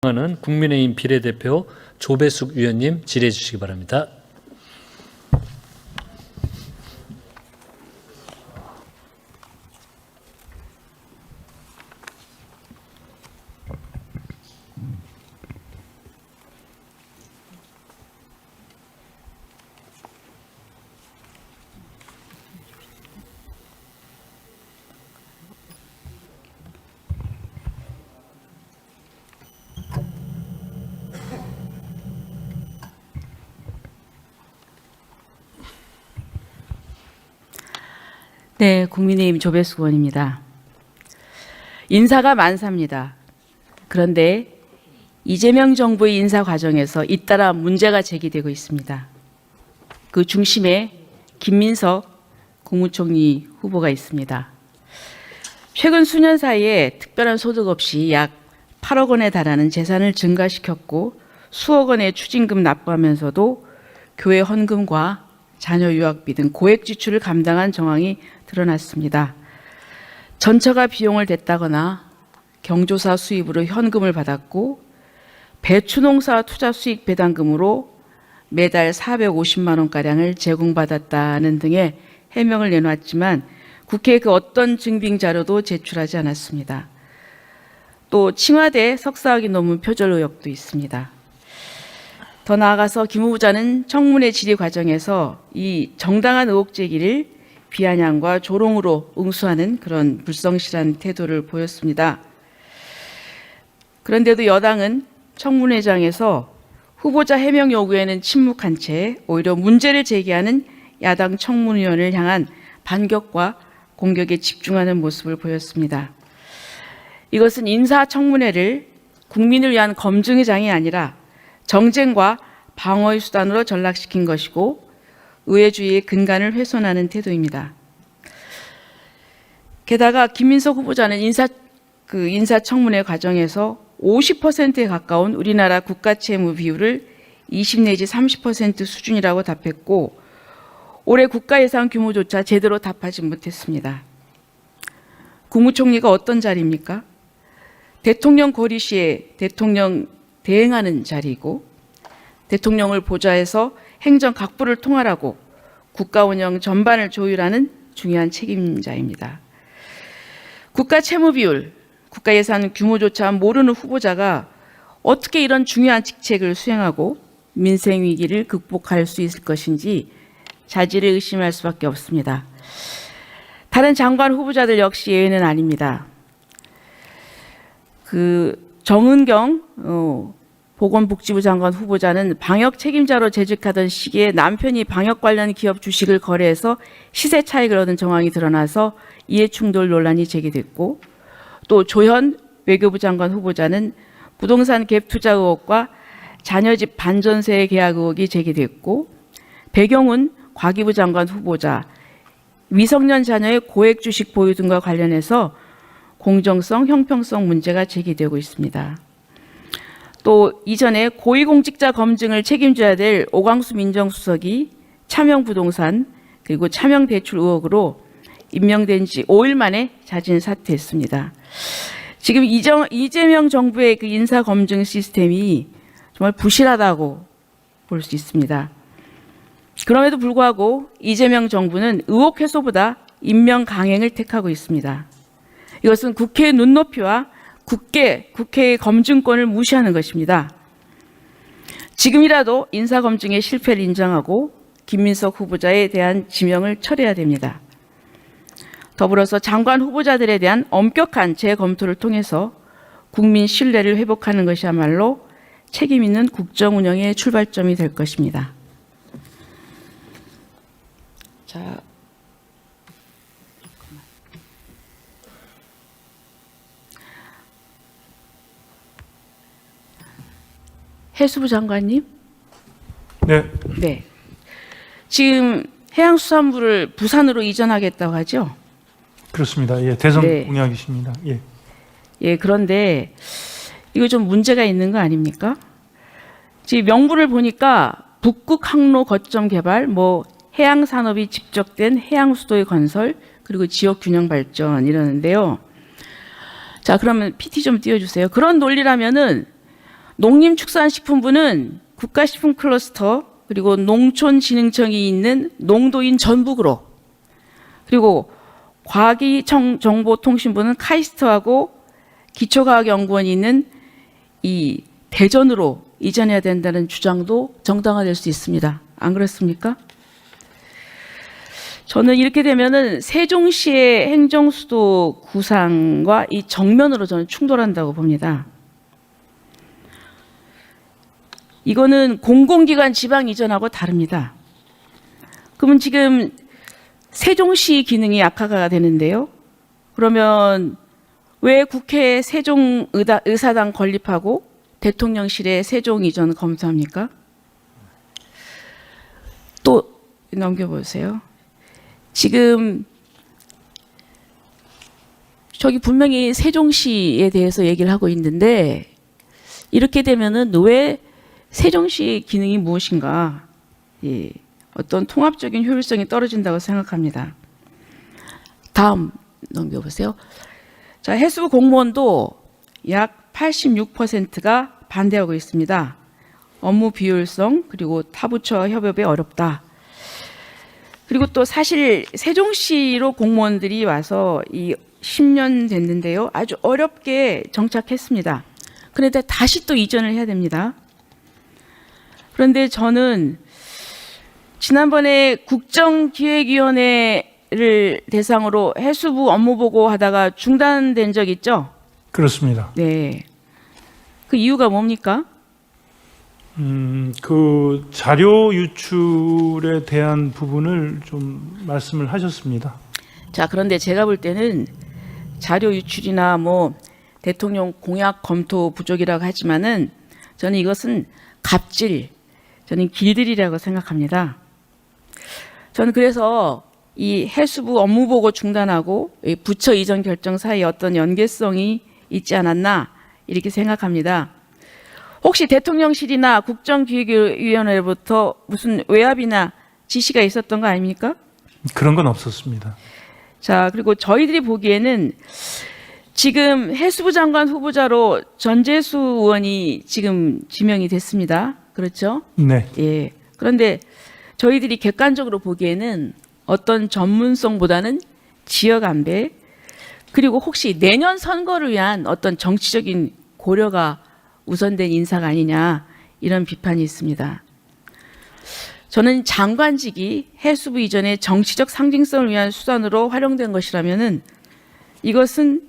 는 국민의힘 비례대표 조배숙 의원님 질의해 주시기 바랍니다. 네, 국민의힘 조배숙 의원입니다. 인사가 만사입니다. 그런데 이재명 정부의 인사 과정에서 잇따라 문제가 제기되고 있습니다. 그 중심에 김민석 국무총리 후보가 있습니다. 최근 수년 사이에 특별한 소득 없이 약 8억 원에 달하는 재산을 증가시켰고 수억 원의 추징금 납부하면서도 교회 헌금과 자녀 유학비 등 고액 지출을 감당한 정황이 드러났습니다. 전처가 비용을 댔다거나 경조사 수입으로 현금을 받았고 배추농사 투자 수익 배당금으로 매달 450만 원가량을 제공받았다는 등의 해명을 내놓았지만 국회에 그 어떤 증빙 자료도 제출하지 않았습니다. 또 칭화대 석사학위 논문 표절 의혹도 있습니다. 더 나아가서 김 후보자는 청문회 질의 과정에서 이 정당한 의혹 제기를 비아냥과 조롱으로 응수하는 그런 불성실한 태도를 보였습니다. 그런데도 여당은 청문회장에서 후보자 해명 요구에는 침묵한 채 오히려 문제를 제기하는 야당 청문위원을 향한 반격과 공격에 집중하는 모습을 보였습니다. 이것은 인사청문회를 국민을 위한 검증의 장이 아니라 정쟁과 방어의 수단으로 전락시킨 것이고 의회주의의 근간을 훼손하는 태도입니다. 게다가 김민석 후보자는 인사청문회 과정에서 50%에 가까운 우리나라 국가채무 비율을 20 내지 30% 수준이라고 답했고 올해 국가예산 규모조차 제대로 답하지 못했습니다. 국무총리가 어떤 자리입니까? 대통령 거리 시에 대통령 대행하는 자리이고 대통령을 보좌해서 행정 각부를 통할하고 국가 운영 전반을 조율하는 중요한 책임자입니다. 국가 채무 비율, 국가 예산 규모조차 모르는 후보자가 어떻게 이런 중요한 직책을 수행하고 민생 위기를 극복할 수 있을 것인지 자질을 의심할 수밖에 없습니다. 다른 장관 후보자들 역시 예외는 아닙니다. 정은경 보건복지부 장관 후보자는 방역 책임자로 재직하던 시기에 남편이 방역 관련 기업 주식을 거래해서 시세 차익을 얻은 정황이 드러나서 이해충돌 논란이 제기됐고 또 조현 외교부 장관 후보자는 부동산 갭 투자 의혹과 자녀집 반전세 계약 의혹이 제기됐고 배경훈 과기부 장관 후보자 미성년 자녀의 고액 주식 보유 등과 관련해서 공정성, 형평성 문제가 제기되고 있습니다. 또 이전에 고위공직자 검증을 책임져야 될 오광수 민정수석이 차명부동산 그리고 차명대출 의혹으로 임명된 지 5일 만에 자진 사퇴했습니다. 지금 이재명 정부의 그 인사검증 시스템이 정말 부실하다고 볼 수 있습니다. 그럼에도 불구하고 이재명 정부는 의혹 해소보다 임명 강행을 택하고 있습니다. 이것은 국회의 눈높이와 국회의 검증권을 무시하는 것입니다. 지금이라도 인사검증의 실패를 인정하고 김민석 후보자에 대한 지명을 철회해야 됩니다. 더불어서 장관 후보자들에 대한 엄격한 재검토를 통해서 국민 신뢰를 회복하는 것이야말로 책임 있는 국정 운영의 출발점이 될 것입니다. 자, 해수부 장관님. 네. 지금 해양수산부를 부산으로 이전하겠다고 하죠? 그렇습니다. 예, 대선 공약이십니다. 예. 예, 그런데 이거 좀 문제가 있는 거 아닙니까? 지금 명분을 보니까 북극 항로 거점 개발, 해양 산업이 집적된 해양 수도의 건설, 그리고 지역 균형 발전 이러는데요. 자, 그러면 PT 좀 띄워주세요. 그런 논리라면은 농림축산식품부는 국가식품클러스터 그리고 농촌진흥청이 있는 농도인 전북으로, 그리고 과기정보통신부는 카이스트하고 기초과학연구원이 있는 이 대전으로 이전해야 된다는 주장도 정당화될 수 있습니다. 안 그렇습니까? 저는 이렇게 되면은 세종시의 행정수도 구상과 이 정면으로 저는 충돌한다고 봅니다. 이거는 공공기관 지방 이전하고 다릅니다. 그러면 지금 세종시 기능이 약화가 되는데요. 그러면 왜 국회에 세종의사당 건립하고 대통령실에 세종 이전 검토합니까? 또 넘겨보세요. 지금 저기 분명히 세종시에 대해서 얘기를 하고 있는데 이렇게 되면은 왜 세종시 기능이 무엇인가? 예, 어떤 통합적인 효율성이 떨어진다고 생각합니다. 다음 넘겨보세요. 자, 해수부 공무원도 약 86%가 반대하고 있습니다. 업무 비효율성 그리고 타부처 협업이 어렵다. 그리고 또 사실 세종시로 공무원들이 와서 이 10년 됐는데요. 아주 어렵게 정착했습니다. 그런데 다시 또 이전을 해야 됩니다. 그런데 저는 지난번에 국정기획위원회를 대상으로 해수부 업무 보고 하다가 중단된 적 있죠? 그렇습니다. 네. 그 이유가 뭡니까? 그 자료 유출에 대한 부분을 좀 말씀을 하셨습니다. 자, 그런데 제가 볼 때는 자료 유출이나 뭐 대통령 공약 검토 부족이라고 하지만은 저는 이것은 갑질, 저는 길들이라고 생각합니다. 저는 그래서 이 해수부 업무 보고 중단하고 이 부처 이전 결정 사이에 어떤 연계성이 있지 않았나 이렇게 생각합니다. 혹시 대통령실이나 국정기획위원회로부터 무슨 외압이나 지시가 있었던 거 아닙니까? 그런 건 없었습니다. 자, 그리고 저희들이 보기에는 지금 해수부 장관 후보자로 전재수 의원이 지금 지명이 됐습니다. 그렇죠? 네. 예. 그런데 저희들이 객관적으로 보기에는 어떤 전문성보다는 지역 안배, 그리고 혹시 내년 선거를 위한 어떤 정치적인 고려가 우선된 인사가 아니냐 이런 비판이 있습니다. 저는 장관직이 해수부 이전에 정치적 상징성을 위한 수단으로 활용된 것이라면은 이것은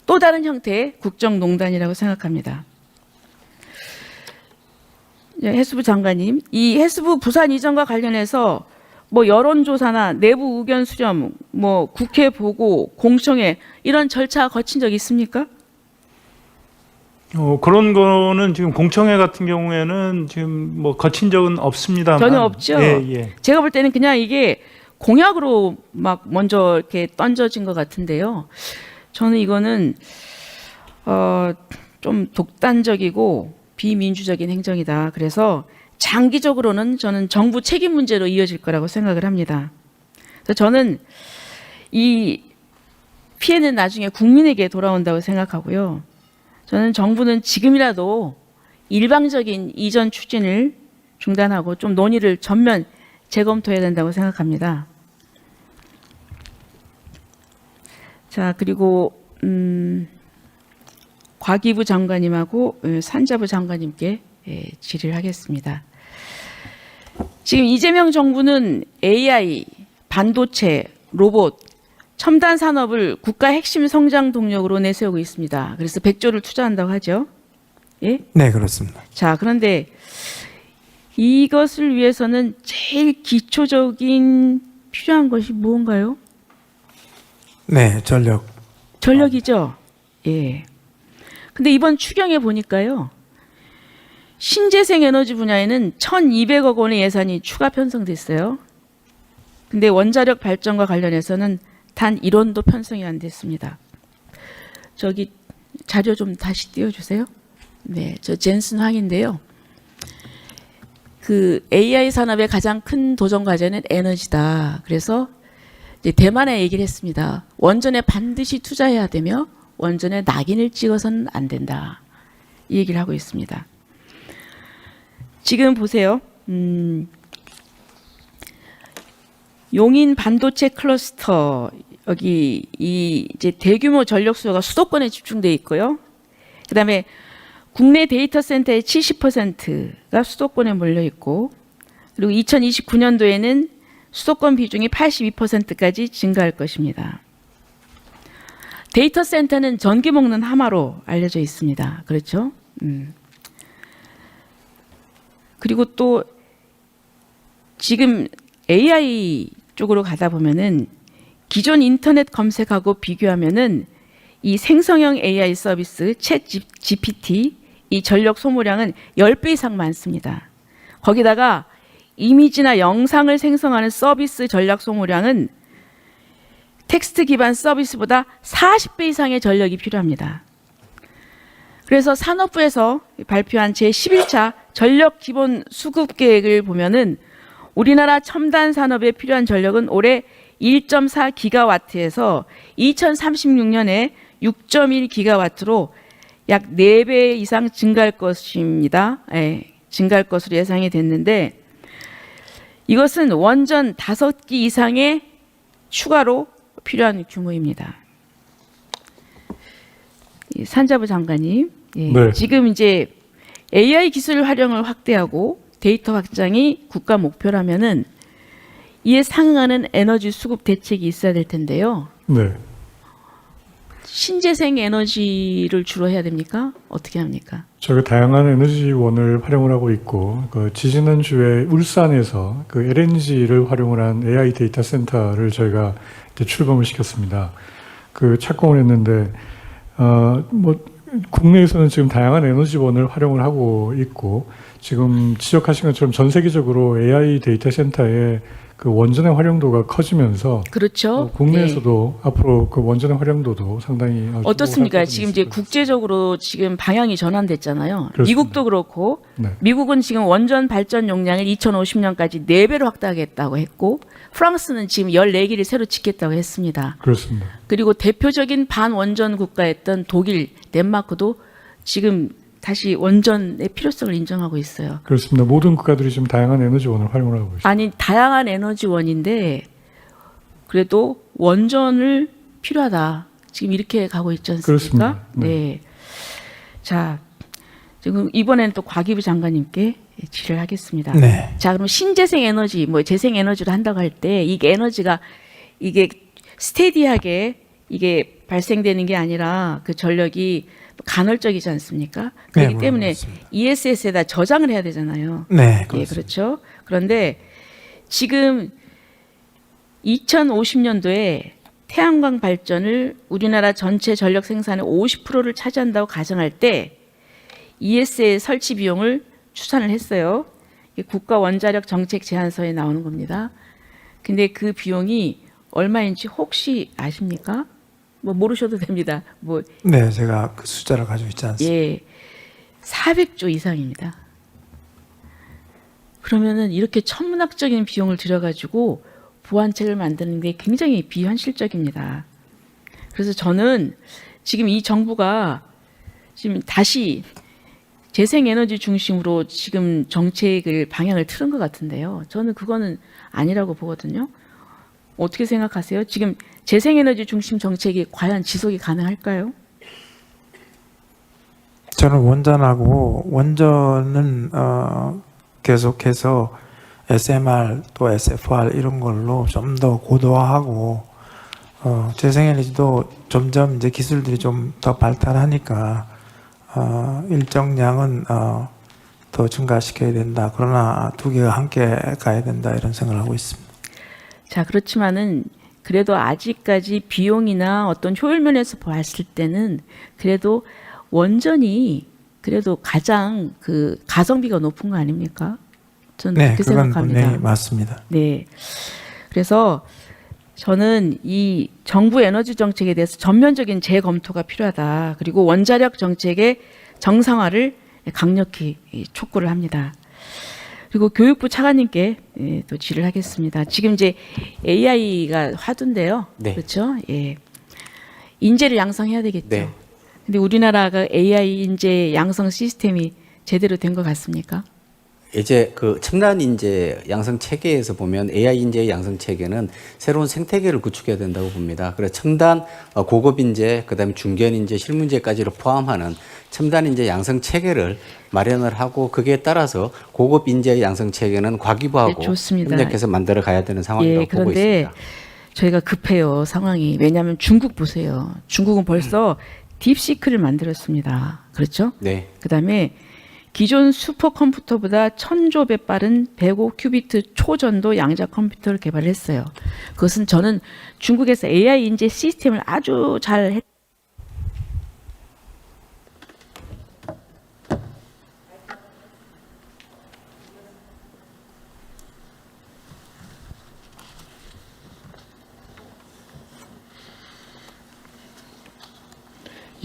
또 다른 형태의 국정농단이라고 생각합니다. 해수부 장관님, 이 해수부 부산 이전과 관련해서 뭐 여론조사나 내부 의견 수렴, 뭐 국회 보고, 공청회 이런 절차 거친 적 있습니까? 그런 거는 지금 공청회 같은 경우에는 지금 뭐 거친 적은 없습니다만 전혀 없죠. 예. 제가 볼 때는 그냥 이게 공약으로 막 먼저 이렇게 던져진 것 같은데요. 저는 이거는 좀 독단적이고 비민주적인 행정이다. 그래서 장기적으로는 저는 정부 책임 문제로 이어질 거라고 생각을 합니다. 그래서 저는 이 피해는 나중에 국민에게 돌아온다고 생각하고요. 저는 정부는 지금이라도 일방적인 이전 추진을 중단하고 좀 논의를 전면 재검토해야 된다고 생각합니다. 자, 그리고 과기부 장관님하고 산자부 장관님께 질의를 하겠습니다. 지금 이재명 정부는 AI, 반도체, 로봇, 첨단 산업을 국가 핵심 성장 동력으로 내세우고 있습니다. 그래서 100조를 투자한다고 하죠. 예? 네, 그렇습니다. 자, 그런데 이것을 위해서는 제일 기초적인 필요한 것이 무언가요? 네, 전력. 전력이죠. 예. 근데 이번 추경에 보니까요. 신재생 에너지 분야에는 1,200억 원의 예산이 추가 편성됐어요. 근데 원자력 발전과 관련해서는 단 1원도 편성이 안 됐습니다. 저기 자료 좀 다시 띄워주세요. 네, 저 젠슨 황인데요. 그 AI 산업의 가장 큰 도전 과제는 에너지다. 그래서 이제 대만에 얘기를 했습니다. 원전에 반드시 투자해야 되며 원전에 낙인을 찍어서는 안 된다. 이 얘기를 하고 있습니다. 지금 보세요. 용인 반도체 클러스터 여기 이 이제 대규모 전력 수요가 수도권에 집중돼 있고요. 그다음에 국내 데이터 센터의 70%가 수도권에 몰려 있고, 그리고 2029년도에는 수도권 비중이 82%까지 증가할 것입니다. 데이터 센터는 전기 먹는 하마로 알려져 있습니다. 그렇죠? 그리고 또 지금 AI 쪽으로 가다 보면은 기존 인터넷 검색하고 비교하면은 이 생성형 AI 서비스 챗 GPT 이 전력 소모량은 10배 이상 많습니다. 거기다가 이미지나 영상을 생성하는 서비스 전력 소모량은 텍스트 기반 서비스보다 40배 이상의 전력이 필요합니다. 그래서 산업부에서 발표한 제11차 전력 기본 수급 계획을 보면은 우리나라 첨단 산업에 필요한 전력은 올해 1.4 기가와트에서 2036년에 6.1 기가와트로 약 4배 이상 증가할 것입니다. 증가할 것으로 예상이 됐는데, 이것은 원전 5기 이상의 추가로 필요한 규모입니다. 산자부 장관님, 네. 지금 이제 AI 기술 활용을 확대하고 데이터 확장이 국가 목표라면은 이에 상응하는 에너지 수급 대책이 있어야 될 텐데요. 네. 신재생 에너지를 주로 해야 됩니까? 어떻게 합니까? 저희가 다양한 에너지원을 활용을 하고 있고, 지지난주에 울산에서 그 LNG를 활용을 한 AI 데이터 센터를 저희가 이제 출범을 시켰습니다. 그 착공을 했는데, 국내에서는 지금 다양한 에너지원을 활용을 하고 있고, 지금 지적하신 것처럼 전 세계적으로 AI 데이터 센터의 그 원전의 활용도가 커지면서, 그렇죠. 국내에서도 앞으로 그 원전의 활용도도 상당히 어떻습니까? 지금 이제 국제적으로 지금 방향이 전환됐잖아요. 그렇습니다. 미국도 그렇고, 네. 미국은 지금 원전 발전 용량을 2050년까지 4배로 확대하겠다고 했고, 프랑스는 지금 14기를 새로 짓겠다고 했습니다. 그렇습니다. 그리고 대표적인 반원전 국가였던 독일, 덴마크도 지금 다시 원전의 필요성을 인정하고 있어요. 그렇습니다. 모든 국가들이 지금 다양한 에너지원을 활용을 하고 있습니다. 아니, 다양한 에너지원인데 그래도 원전을 필요하다. 지금 이렇게 가고 있지 않습니까? 그렇습니다. 네. 자, 지금 이번에는 또 과기부 장관님께 질의를 하겠습니다. 네. 자, 그럼 신재생 에너지, 재생 에너지를 한다고 할 때 이게 에너지가 이게 스테디하게 이게 발생되는 게 아니라 그 전력이 간헐적이지 않습니까? 그렇기 네, 때문에 그렇습니다. ESS에다 저장을 해야 되잖아요. 네, 예, 그렇습니다. 그렇죠. 그런데 지금 2050년도에 태양광 발전을 우리나라 전체 전력 생산의 50%를 차지한다고 가정할 때 ESS 설치 비용을 추산을 했어요. 이게 국가 원자력 정책 제안서에 나오는 겁니다. 근데 그 비용이 얼마인지 혹시 아십니까? 모르셔도 됩니다. 네, 제가 그 숫자를 가지고 있지 않습니다. 예, 400조 이상입니다. 그러면은 이렇게 천문학적인 비용을 들여가지고 보완책을 만드는 게 굉장히 비현실적입니다. 그래서 저는 지금 이 정부가 지금 다시 재생에너지 중심으로 지금 정책을 방향을 틀은 것 같은데요. 저는 그거는 아니라고 보거든요. 어떻게 생각하세요? 지금 재생에너지 중심 정책이 과연 지속이 가능할까요? 저는 원전은 계속해서 SMR 또 SFR 이런 걸로 좀 더 고도화하고 재생에너지도 점점 이제 기술들이 좀 더 발달하니까 일정량은 더 증가시켜야 된다. 그러나 두 개가 함께 가야 된다 이런 생각을 하고 있습니다. 자, 그렇지만은 그래도 아직까지 비용이나 어떤 효율 면에서 봤을 때는 그래도 원전이 그래도 가장 그 가성비가 높은 거 아닙니까? 저는 네, 그렇게 그건 생각합니다. 분명히 맞습니다. 네. 그래서 저는 이 정부 에너지 정책에 대해서 전면적인 재검토가 필요하다. 그리고 원자력 정책의 정상화를 강력히 촉구를 합니다. 그리고 교육부 차관님께 또 질의를 하겠습니다. 지금 이제 AI가 화두인데요. 네. 그렇죠? 예. 인재를 양성해야 되겠죠. 네. 근데 우리나라가 AI 인재 양성 시스템이 제대로 된 것 같습니까? 이제 그 첨단 인재 양성 체계에서 보면 AI 인재 양성 체계는 새로운 생태계를 구축해야 된다고 봅니다. 그래서 첨단 고급 인재, 그다음에 중견 인재, 실무인재까지를 포함하는 첨단 인재 양성 체계를 마련을 하고 거기에 따라서 고급 인재 양성 체계는 과기부하고 네, 좋습니다. 협력해서 만들어 가야 되는 상황이라고 예, 보고 그런데 있습니다. 저희가 급해요, 상황이. 왜냐하면 중국 보세요. 중국은 벌써 딥시크를 만들었습니다. 그렇죠? 네. 그다음에 기존 슈퍼컴퓨터보다 1000조 빠른 105큐비트 초전도 양자 컴퓨터를 개발했어요. 그것은 저는 중국에서 AI 인재 시스템을 아주 잘 했.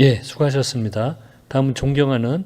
예, 수고하셨습니다. 다음은 존경하는